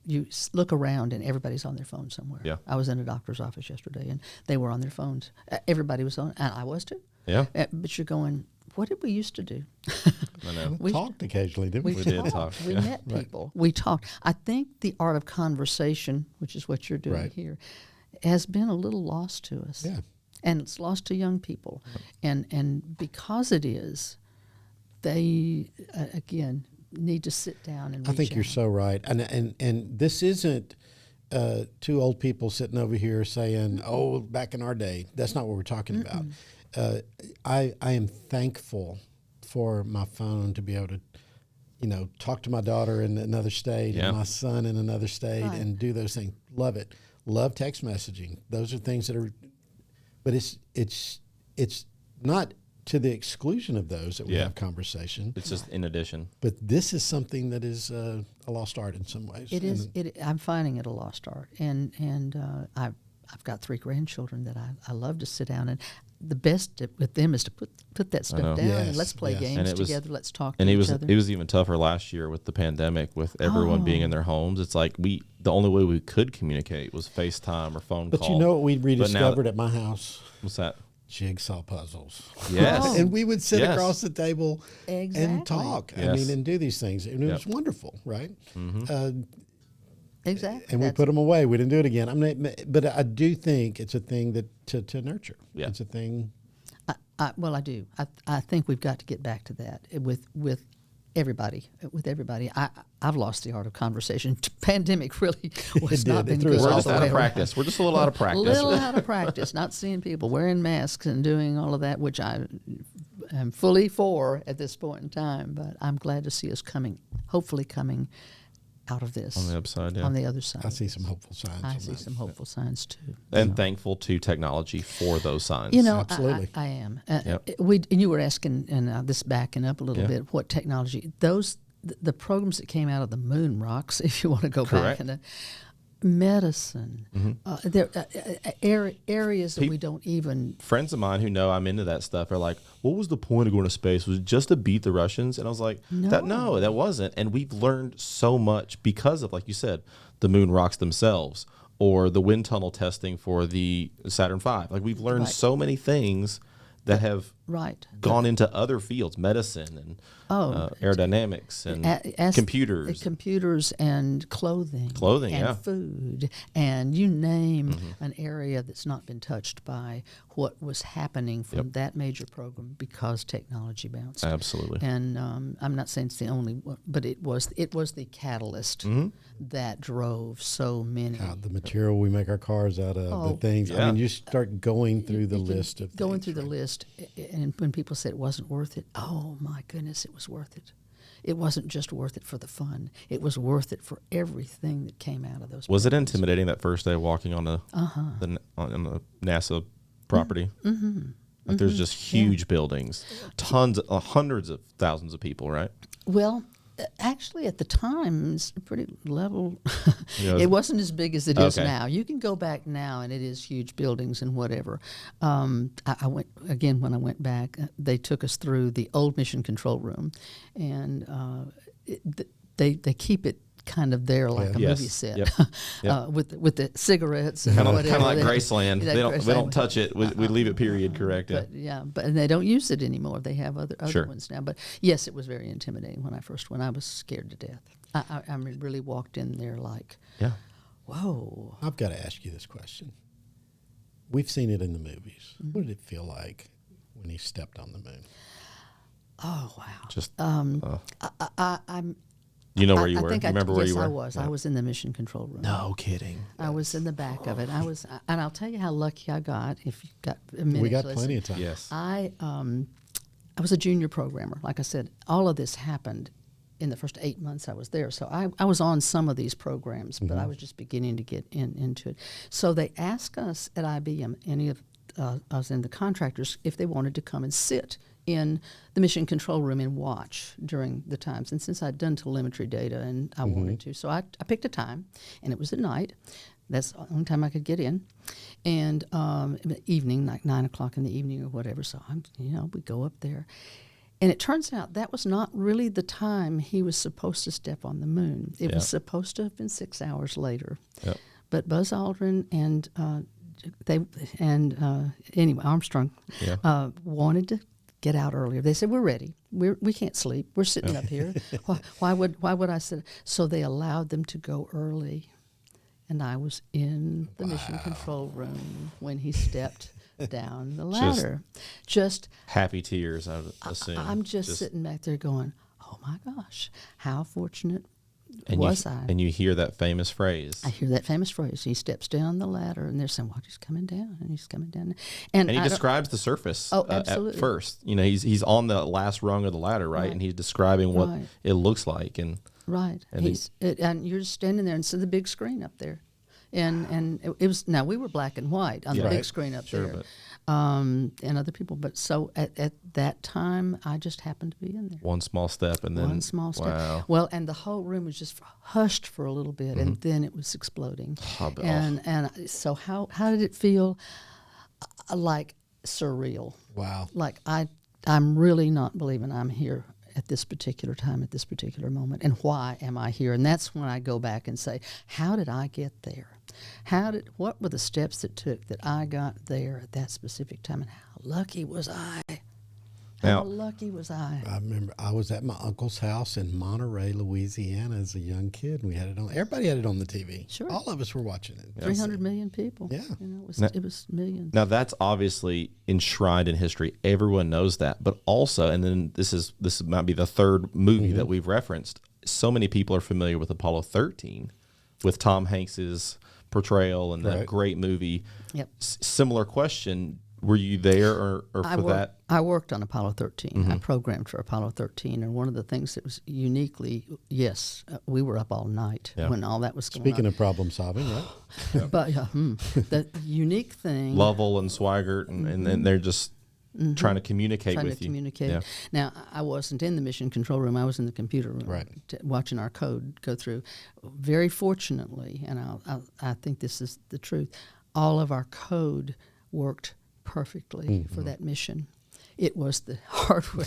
you look around and everybody's on their phone somewhere. Yeah. I was in a doctor's office yesterday and they were on their phones. Everybody was on, and I was too. Yeah. But you're going, what did we used to do? I know. We talked occasionally, didn't we? We did talk. We met people. We talked. I think the art of conversation, which is what you're doing here, has been a little lost to us. Yeah. And it's lost to young people. And because it is, they, again, need to sit down and reach I think you're out. so right. And this isn't two old people sitting over here saying, oh, back in our day. That's not what we're talking about. I am thankful for my phone to be able to, talk to my daughter in another state and my son in another state and do those things. Love it. Love text messaging. Those are things that are, but it's not to the exclusion of those that we have conversation. It's just in addition. But this is something that is a lost art in some ways. It is. I'm finding it a lost art, and I've got 3 grandchildren that I love to sit down and the best with them is to put that stuff down and let's play Yes. games together. Let's talk to and each other. it was even tougher last year with the pandemic, with everyone being in their homes. It's like the only way we could communicate was FaceTime or phone call. But you know what we But now rediscovered at my house? what's that? Jigsaw puzzles. Yes. Oh. And we would sit Yes. across the table Exactly. and talk. I Yes. mean, and do these things. And it was wonderful, right? Exactly. And we put them away. We didn't do it again. But I do think it's a thing that to nurture. Yeah. It's a thing. Well, I do. I think we've got to get back to that with everybody. With everybody, I've lost the art of conversation. Pandemic really was did. not It been threw good. us We're all just the out way of around. practice. We're just a little out of practice. Little out of practice. Not seeing people wearing masks and doing all of that, which I am fully for at this point in time. But I'm glad to see us hopefully coming out of this On the upside, yeah. On the other side. I see some hopeful signs. I on see that. some hopeful signs too. And thankful to technology for those signs. You know, Absolutely. I am. Yep. And you were asking, and this backing up a little Yeah. bit, what technology? The programs that came out of the moon rocks, if you want to go Correct. back, and medicine, there areas that we don't even. Friends of mine who know I'm into that stuff are like, what was the point of going to space? Was it just to beat the Russians? And I was like, no, that wasn't. And we've learned so much because of, like you said, the moon rocks themselves or the wind tunnel testing for the Saturn V. Like we've learned Right. so many things that have Right. gone into other fields, medicine and aerodynamics and computers. Computers and clothing. Clothing, and yeah. food. And you name an area that's not been touched by what was happening from that major program because technology bounced. Absolutely. And I'm not saying it's the only one, but it was the catalyst that drove so many. The material we make our cars out of, the things. I mean, you start going through the list of Going things, through the right? list, and when people said it wasn't worth it, oh my goodness, it was worth it. It wasn't just worth it for the fun. It was worth it for everything that came out of those. Was it programs. intimidating that first day walking on the NASA property? Mm-hmm. Like there's just huge buildings, tons, hundreds of thousands of people, right? Well, actually, at the time, it's pretty level. Yeah. It wasn't as big as it is Okay. now. You can go back now, and it is huge buildings and whatever. I went again when I went back. They took us through the old mission control room, and they keep it kind of there like a Yes. movie set, Yep. with the cigarettes and Kind of whatever. like Graceland. Yeah, They don't Graceland. touch it. We leave it. Period. Correct. Yeah. But and they don't use it anymore. They have other Sure. ones now. But yes, it was very intimidating when I first went. I was scared to death. I really walked in there like, Yeah. whoa. I've got to ask you this question. We've seen it in the movies. What did it feel like when he stepped on the moon? Oh wow. Just I'm. you know where you I were. think You remember where yes, you were? I was. I was in the mission control room. No kidding. I was in the back of it. And I'll tell you how lucky I got. If you've got a minute, We got to plenty listen. of time. Yes. I was a junior programmer. Like I said, all of this happened in the first 8 months I was there. So I was on some of these programs, but I was just beginning to get into it. So they asked us at IBM, any of us in the contractors, if they wanted to come and sit in the mission control room and watch during the times. And since I'd done telemetry data and I wanted to, so I picked a time, and it was at night. That's the only time I could get in. And evening, like 9 o'clock in the evening or whatever. So we go up there. And it turns out that was not really the time he was supposed to step on the moon. It was supposed to have been 6 hours later. Yep. But Buzz Aldrin and anyway, Armstrong wanted to get out earlier. They said, "We're ready. We can't sleep. We're sitting up here. Why would I sit?" So they allowed them to go early, and I was in the mission control room when he stepped down the ladder. Just Happy tears, I would assume. I'm just sitting back there going, "Oh my gosh, how fortunate and was you, I?" And you hear that famous phrase. I hear that famous phrase. He steps down the ladder, and they're saying, "Well, he's coming down, and he's coming down." And he I don't- describes the surface Oh, at absolutely. first. He's on the last rung of the ladder, right? And he's describing what Right. it looks like. And Right. And And you're just standing there and see the big screen up there. And it was, now we were black and white on the Yeah. big Right. screen up Sure, there. And other people. But so at that time, I just happened to be in there. one small step, and then One small step. Wow. Well, and the whole room was just hushed for a little bit, and then it was exploding. Oh, And so how did it feel? Like surreal. Wow. Like I'm really not believing I'm here at this particular time, at this particular moment, and why am I here? And that's when I go back and say, how did I get there? What were the steps that took that I got there at that specific time, and how lucky was I? How lucky was I? I remember I was at my uncle's house in Monterey, Louisiana as a young kid. We had it on. Everybody had it on the TV. Sure. All of us were watching it. 300 million people. Yeah. You know, it was millions. Now that's obviously enshrined in history. Everyone knows that, but also, and then this might be the third movie that we've referenced. So many people are familiar with Apollo 13, with Tom Hanks's portrayal and that great movie. Yep. Similar question: were you there or for that? I worked on Apollo 13. I programmed for Apollo 13, and one of the things that was uniquely, we were up all night when all that was going on. Speaking of problem solving, right? But the unique thing, Lovell and Swigert, and then they're just trying to communicate with you. Yeah. Now, I wasn't in the mission control room. I was in the computer room, Right. Watching our code go through. Very fortunately, and I think this is the truth, all of our code worked perfectly for that mission. It was the hardware,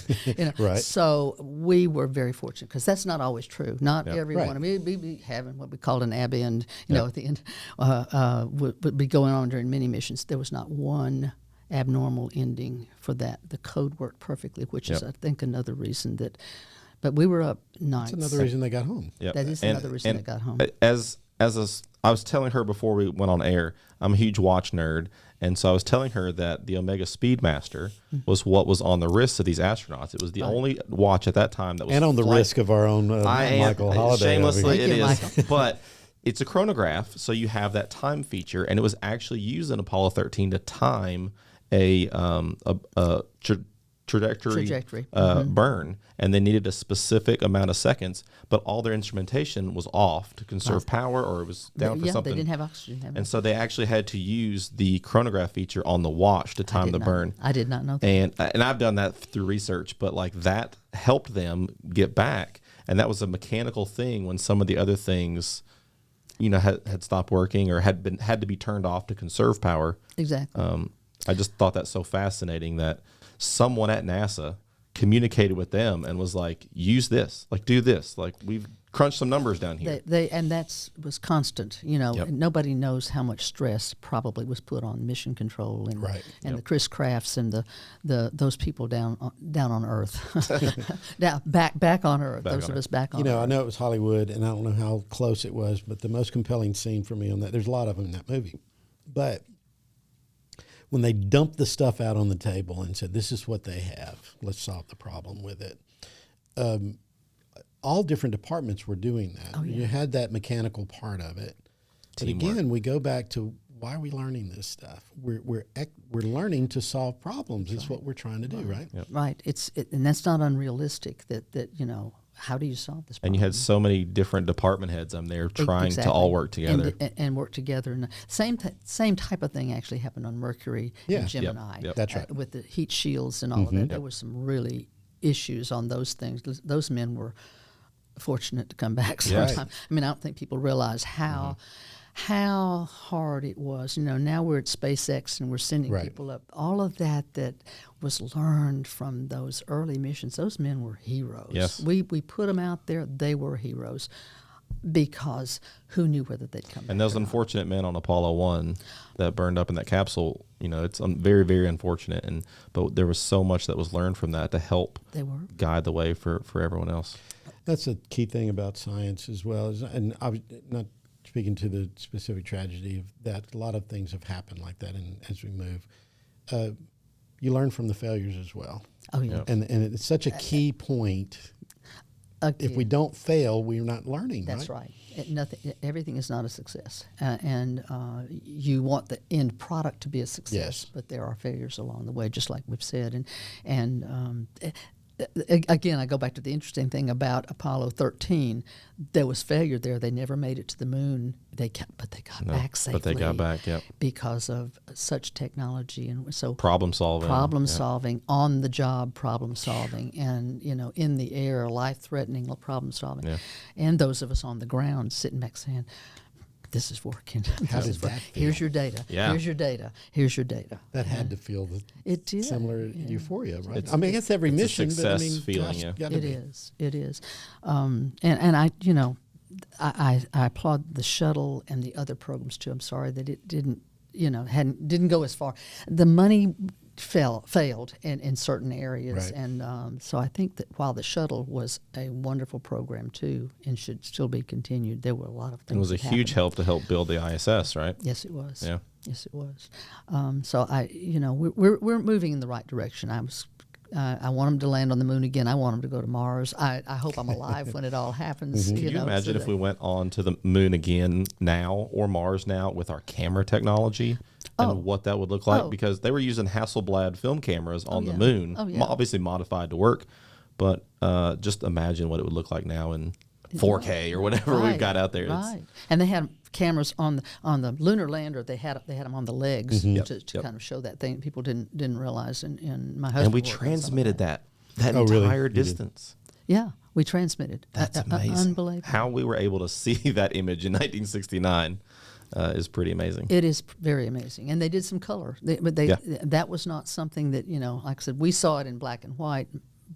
Right. So we were very fortunate, because that's not always true. Not everyone. Right. I mean, we'd be having what we called an ab end, at the end, would be going on during many missions. There was not one abnormal ending for that. The code worked perfectly, which is, I think, another reason that. But we were up nights. That's another reason they got home. Yep. That is another reason they got home. I was telling her before we went on air, I'm a huge watch nerd, and so I was telling her that the Omega Speedmaster was what was on the wrists of these astronauts. It was the only watch at that time that was And on the risk of our own Michael Holiday. Shamelessly, Thank it you, is. Michael. But it's a chronograph, so you have that time feature, and it was actually used in Apollo 13 to time a trajectory burn, and they needed a specific amount of seconds, but all their instrumentation was off to conserve power, or it was down for something. They didn't have oxygen. And so they actually had to use the chronograph feature on the watch to time the burn. I did not know that. And I've done that through research, but like that helped them get back, and that was a mechanical thing when some of the other things, had stopped working or had to be turned off to conserve power. Exactly. I just thought that so fascinating that someone at NASA communicated with them and was like, use this, like do this, like we've crunched some numbers down here. And was constant. Nobody knows how much stress probably was put on mission control and the Chris Crafts and those people down on Earth, back on Earth. Those of us back on Earth. I know it was Hollywood, and I don't know how close it was, but the most compelling scene for me on that, there's a lot of them in that movie, but when they dumped the stuff out on the table and said, this is what they have, let's solve the problem with it. All different departments were doing that. Oh, yeah. You had that mechanical part of it. But Teamwork. again, we go back to, why are we learning this stuff? We're learning to solve problems. It's what we're trying to do, right? Yep. Right. And that's not unrealistic. That how do you solve this problem? And you had so many different department heads there trying to all work together. And work together. And same type of thing actually happened on Mercury and Gemini. Yep. That's right. With the heat shields and all of that. There was some really issues on those things. Those men were fortunate to come back sometime. Right. I mean, I don't think people realize how hard it was. Now we're at SpaceX and we're sending people up. All of that was learned from those early missions. Those men were heroes. Yes. We put them out there. They were heroes because who knew whether they'd come back. And those unfortunate men on Apollo 1 that burned up in that capsule, it's very, very unfortunate. But there was so much that was learned from that to help guide the way for everyone else. That's a key thing about science as well. And I was not speaking to the specific tragedy of that. A lot of things have happened like that, and as we move, you learn from the failures as well. Oh yeah, and it's such a key point. If we don't fail, we're not learning. That's right. Everything is not a success, and you want the end product to be a success. Yes. But there are failures along the way, just like we've said, and. Again, I go back to the interesting thing about Apollo 13. There was failure there. They never made it to the moon. But they got back safely. But they got back, yep. Because of such technology, and so problem solving, on the job problem solving, and in the air, life threatening problem solving, and those of us on the ground sitting back saying, this is working. How did that feel? Here's your data. Yeah. Here's your data. Here's your data. That had to feel It did. similar euphoria, right? It's- I mean, I guess every it's a mission, but I success mean, feeling, gosh, yeah. gotta It be. is. It is. And I, I applaud the shuttle and the other programs too. I'm sorry that it didn't, didn't go as far. The money failed in certain areas, Right. and so I think that while the shuttle was a wonderful program too and should still be continued, there were a lot of things. It was a that huge happened. help to help build the ISS, right? Yes, it was. Yeah. Yes, it was. So we're moving in the right direction. I want them to land on the moon again. I want them to go to Mars. I hope I'm alive when it all happens. Can you imagine if we went on to the moon again now or Mars now with our camera technology and what that would look like? Oh. Because they were using Hasselblad film cameras on the yeah. moon, Oh, yeah. obviously modified to work, but just imagine what it would look like now in 4K or whatever we've got out there. It's- Right, and they had cameras on the lunar lander. They had them on the legs Yep, to yep. kind of show that thing. People didn't realize, and my husband And we worked on some of transmitted that Oh, really? entire You did? distance. Yeah, we transmitted. That's amazing. Unbelievable. How we were able to see that image in 1969 is pretty amazing. It is very amazing, and they did some color. That was not something that like I said, we saw it in black and white,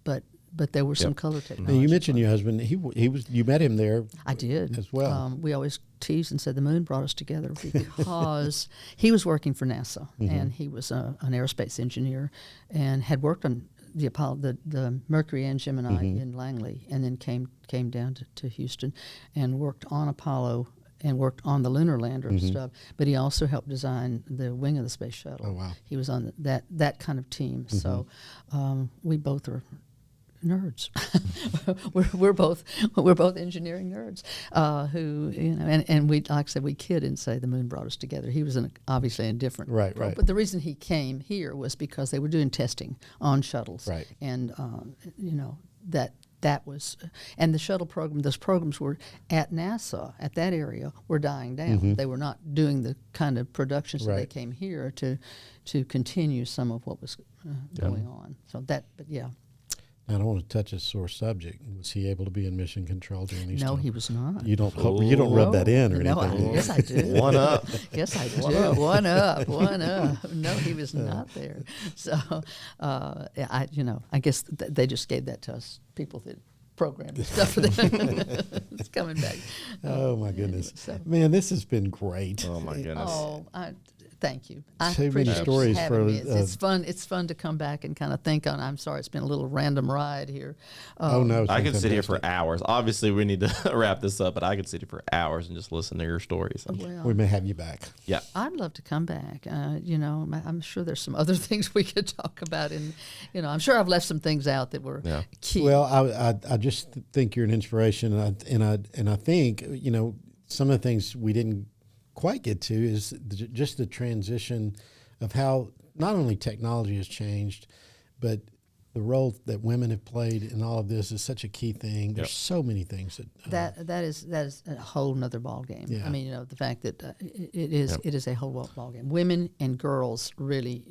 but there was some color Now, technology. you mentioned your husband. He was. You met him there. I did as well. We always teased and said the moon brought us together because he was working for NASA and he was an aerospace engineer and had worked on the Apollo, the Mercury and Gemini in Langley, and then came down to Houston and worked on Apollo and worked on the lunar lander and stuff. But he also helped design the wing of the space shuttle. Oh, wow. He was on that kind of team. So we both are nerds. we're both engineering nerds who and we, like I said, we kid and say the moon brought us together. He was obviously in a different Right. But the reason he came here was because they were doing testing on shuttles, Right. And that was, and the shuttle program. Those programs were at NASA at that area were dying down. They were not doing the kind of production, so they Right. came here to continue some of what was going on. So but yeah. I don't want to touch a sore subject. Was he able to be in mission control during these? No, times? he was not. You don't. You don't rub that in or No, anything. yes, I do. One up. Yes, I do. One up. No, he was not there. So, I guess they just gave that to us people that programmed the stuff for them. It's coming back. Oh my goodness, so- man, this has been great. Oh my goodness. Thank you. I Too many appreciate you stories having for, me. It's fun. It's fun to come back and kind of think on. I'm sorry, it's been a little random ride here. Oh no, it's I been could sit here for fantastic. hours. Obviously, we need to wrap this up, but I could sit here for hours and just listen to your stories. Well, We may have you back. Yeah. I'd love to come back. I'm sure there's some other things we could talk about, and I'm sure I've left some things out that were Yeah. key. Well, I just think you're an inspiration, and I think some of the things we didn't quite get to is just the transition of how not only technology has changed, but the role that women have played in all of this is such a key thing. There's so many things that that is a whole nother ball game. Yeah. I mean, the fact that it is a whole ball game. Women and girls really,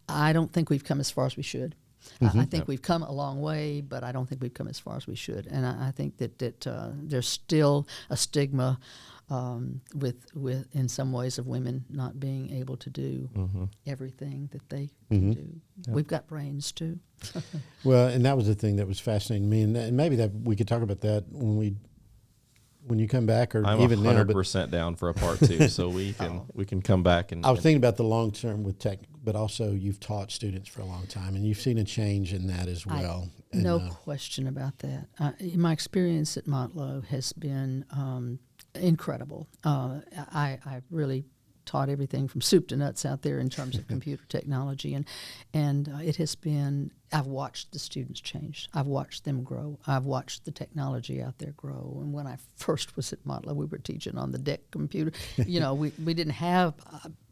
I don't think we've come as far as we should. I think we've come a long way, but I don't think we've come as far as we should. And I think that there's still a stigma with in some ways of women not being able to do everything that they can do. We've got brains too. Well, and that was the thing that was fascinating to me, and maybe that we could talk about that when you come back, or I'm even now. But 100% down for a part two, so we can come back and. I was thinking about the long term with tech, but also you've taught students for a long time, and you've seen a change in that as well. No question about that. My experience at Montlow has been incredible. I really taught everything from soup to nuts out there in terms of computer technology, and it has been. I've watched the students change. I've watched them grow. I've watched the technology out there grow. And when I first was at Montlow, we were teaching on the DEC computer. We didn't have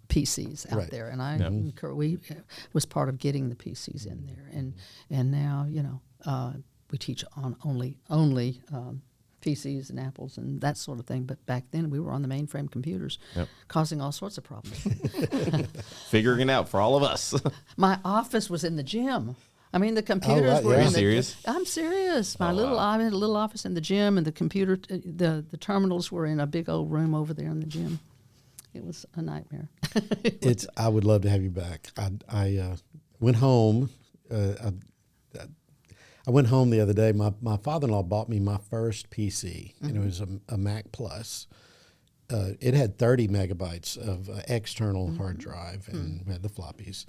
PCs out Right. there, and we was part of getting the PCs in there. And now we teach on only PCs and Apples and that sort of thing. But back then we were on the mainframe computers, causing all sorts of problems. figuring it out for all of us. My office was in the gym. I mean, the computers right, were. yeah. in Are you the- serious? I'm serious. I had a little office in the gym, and the the terminals were in a big old room over there in the gym. It was a nightmare. I would love to have you back. I went home. I went home the other day. My father-in-law bought me my first PC, and it was a Mac Plus. It had 30 megabytes of external hard drive, and we had the floppies,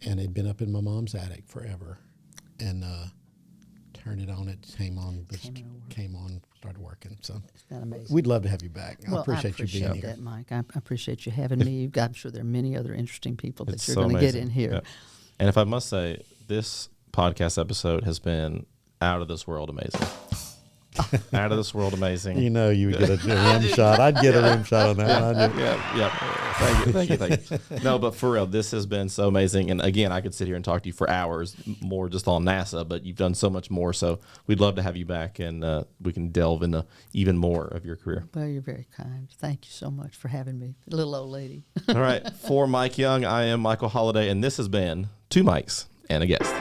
and it'd been up in my mom's attic forever. And turned it on. It came on, started working. So Isn't that amazing? we'd love to have you back. I Well, appreciate you being here. that, Mike. I appreciate you having me. I'm sure there are many other interesting people that It's you're so going to get amazing. in here. Yeah. And if I must say, this podcast episode has been out of this world amazing. Out of this world amazing. You know, you would get a rim shot. I'd get a rim shot on that one. I knew. Yeah. Thank you. No, but for real, this has been so amazing. And again, I could sit here and talk to you for hours more just on NASA, but you've done so much more. So we'd love to have you back, and we can delve into even more of your career. Well, you're very kind. Thank you so much for having me, little old lady. All right. For Mike Young, I am Michael Holliday, and this has been Two Mics and a Guest.